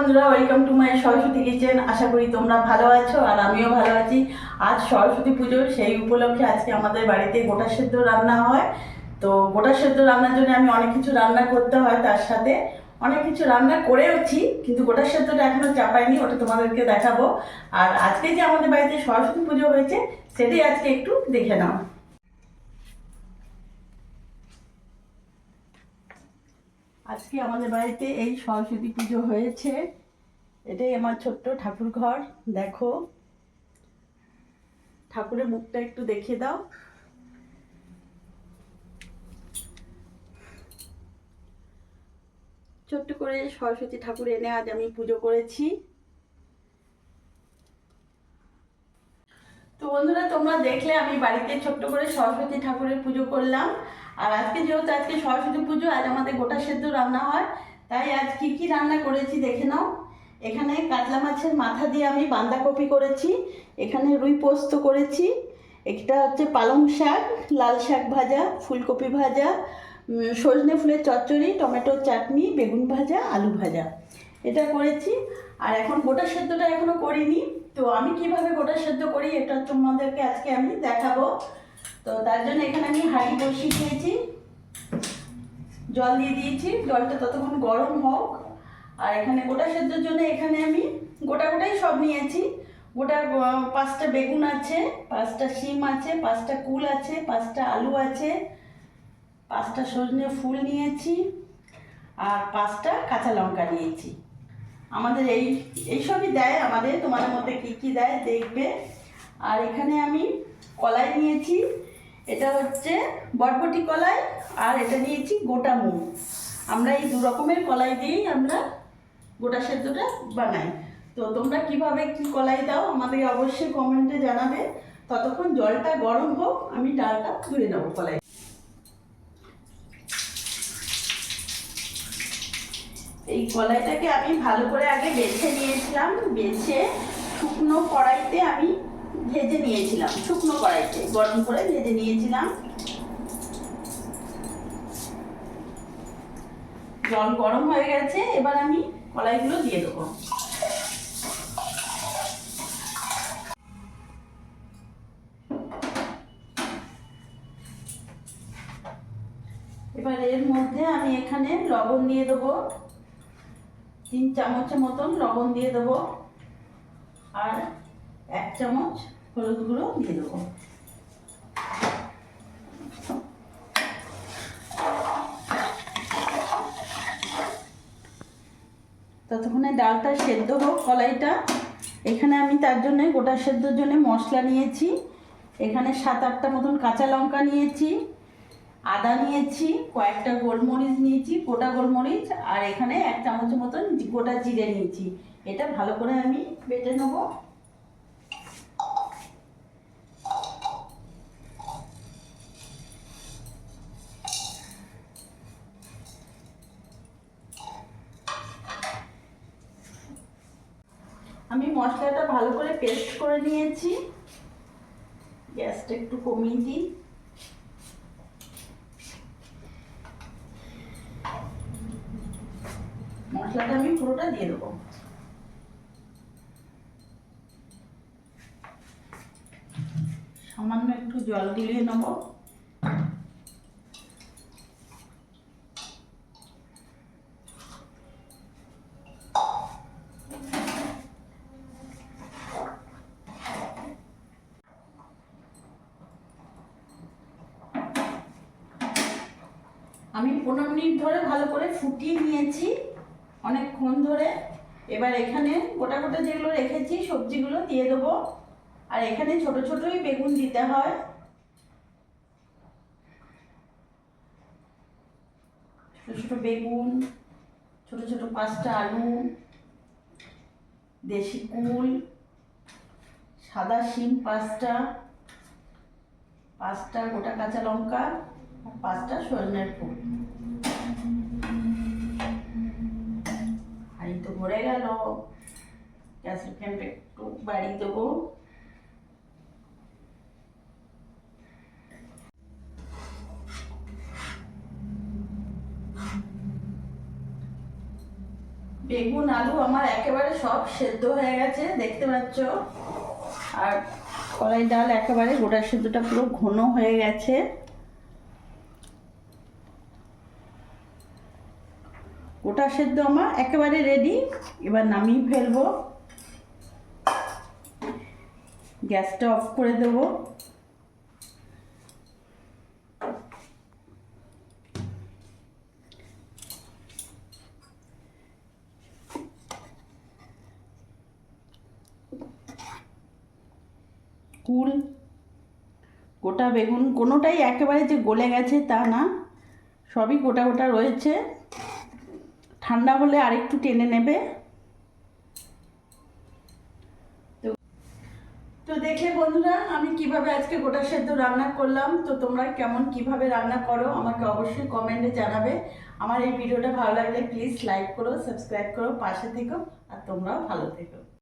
বন্ধুরা, welcome to my Saraswati kitchen. আশা করি তোমরা ভালো আছো আর আমিও ভালো আছি। আজ সরস্বতী পুজো, সেই উপলক্ষে আজকে আমাদের বাড়িতে গোটা সেদ্ধ রান্না হয়। তো গোটা সেদ্ধ রান্নার জন্য আমি অনেক কিছু রান্না করতে হয়, তার সাথে অনেক কিছু রান্না করেওছি, কিন্তু গোটা সেদ্ধটা এখনো চাপাইনি, ওটা তোমাদেরকে দেখাবো। আর আজকে যে আমাদের বাড়িতে সরস্বতী পুজো হয়েছে সেটাই আজকে একটু দেখে নাও। আজকে আমাদের বাড়িতে এই সরস্বতী পুজো হয়েছে। এটাই আমার ছোট্ট ঠাকুর ঘর। দেখো, ঠাকুরের মুখটা একটু দেখিয়ে দাও। ছোট্ট করে সরস্বতী ঠাকুর এনে আজ আমি পুজো করেছি। তো বন্ধুরা, তোমরা দেখলে আমি বাড়িতে ছোট্ট করে সরস্বতী ঠাকুরের পুজো করলাম। আর আজকে যেহেতু আজকে সরস্বতী পুজো, আজ আমাদের গোটা সেদ্ধ রান্না হয়। তাই আজ কি কি রান্না করেছি দেখে নাও। এখানে কাতলা মাছের মাথা দিয়ে আমি বাঁধাকপি করেছি, এখানে রুই পোস্ত করেছি, এটা হচ্ছে পালং শাক, লাল শাক ভাজা, ফুলকপি ভাজা, সজনে ফুলের চচ্চড়ি, টমেটোর চাটনি, বেগুন ভাজা, আলু ভাজা, এটা করেছি। আর এখন গোটা সেদ্ধটা এখনো করিনি। তো আমি কিভাবে গোটা সেদ্ধ করি এটা তোমাদেরকে আজকে আমি দেখাবো। তো তার জন্য এখানে আমি হাঁড়ি বসিয়ে দিয়েছি, জল দিয়ে দিয়েছি, জলটা ততক্ষণ গরম হোক। আর এখানে গোটা সেদ্ধর জন্য এখানে আমি গোটাই সব নিয়েছি। গোটা 5টা বেগুন আছে, 5টা শিম আছে, 5টা কুল আছে, 5টা আলু আছে, 5টা সজনে ফুল নিয়েছি, আর 5টা কাঁচা লঙ্কা নিয়েছি। আমাদের এইসবই দেয় আমাদের, তোমাদের মধ্যে কী কী দেয় দেখবে। আর এখানে আমি কলাই নিয়েছি, এটা হচ্ছে বটবটি কলাই, আর এটা নিয়েছি গোটা মুগ। আমরা এই 2 রকমের কলাই দিয়েই আমরা গোটা সেদ্ধটা বানাই। তো তোমরা কিভাবে কি কলাই দাও আমাদের অবশ্যই কমেন্টে জানাবে। ততক্ষণ জলটা গরম হোক, আমি ডালটা ধুয়ে নেবো কলাই। এই কলাইটাকে আমি ভালো করে আগে বেছে নিয়েছিলাম, বেছে শুকনো কড়াইতে আমি ভেজে নিয়েছিলাম, শুকনো কড়াইতে গরম করে ভেজে নিয়েছিলাম। জল গরম হয়ে গেছে, এবার আমি কলাইগুলো দিয়ে দেবো। এবার এর মধ্যে আমি এখানে লবণ দিয়ে দেবো, 3 চামচের মতন লবণ দিয়ে দেবো, আর 1 চামচ হলুদ গুঁড়ো দিয়ে দেবো। ততক্ষণে ডালটা সেদ্ধ হোক, কলাইটা। এখানে আমি তার জন্য গোটা সেদ্ধর জন্য মশলা নিয়েছি। এখানে 7-8টা মতন কাঁচা লঙ্কা নিয়েছি, আদা নিয়েছি, কয়েকটা গোলমরিচ নিয়েছি, গোটা গোলমরিচ, আর এখানে 1 চামচের মতন গোটা জিরে নিয়েছি। এটা ভালো করে আমি বেটে নেব। আমি মশলাটা ভালো করে পেস্ট করে নিয়েছি। গ্যাসটা একটু কমিয়ে দিই। মশলাটা আমি পুরোটা দিয়ে দেবো। সামান্য একটু জল দিয়ে নেব। আমি 15 মিনিট ধরে ভালো করে ফুটিয়ে নিয়েছি, অনেকক্ষণ ধরে। এবার এখানে গোটা গোটা যেগুলো রেখেছি সবজিগুলো দিয়ে দেবো। আর এখানে ছোট ছোটই বেগুন দিতে হয়, ছোট ছোট বেগুন, ছোট ছোট 5টা আলু, দেশি কুল, সাদা শিম 5টা, 5টা গোটা কাঁচা লঙ্কা, আর 5টা সজনের ফুল। আর এই তো ভরে গেল। গ্যাসের ফ্লেমটা একটু বাড়িয়ে দেবো। বেগুন আলু আমার একেবারে সব সেদ্ধ হয়ে গেছে দেখতে পাচ্ছ। আর কলাই ডাল একেবারে গোটা সেদ্ধটা পুরো ঘন হয়ে গেছে। গোটা সেদ্ধ আমার একেবারে রেডি। এবার নামিয়ে ফেলবো, গ্যাসটা অফ করে দেবো। কুল গোটা বেগুন কোনোটাই একেবারে যে গলে গেছে তা না, সবই গোটা গোটা রয়েছে। ঠান্ডা হলে আরেকটু টেনে নেবে। তো দেখলে বন্ধুরা আমি কিভাবে আজকে গোটা সেদ্ধ রান্না করলাম। তো তোমরা কেমন কিভাবে রান্না করো আমাকে অবশ্যই কমেন্টে জানাবে। আমার এই ভিডিওটা ভালো লাগলে প্লিজ লাইক করো, সাবস্ক্রাইব করো, পাশে থেকো, আর তোমরাও ভালো থেকো।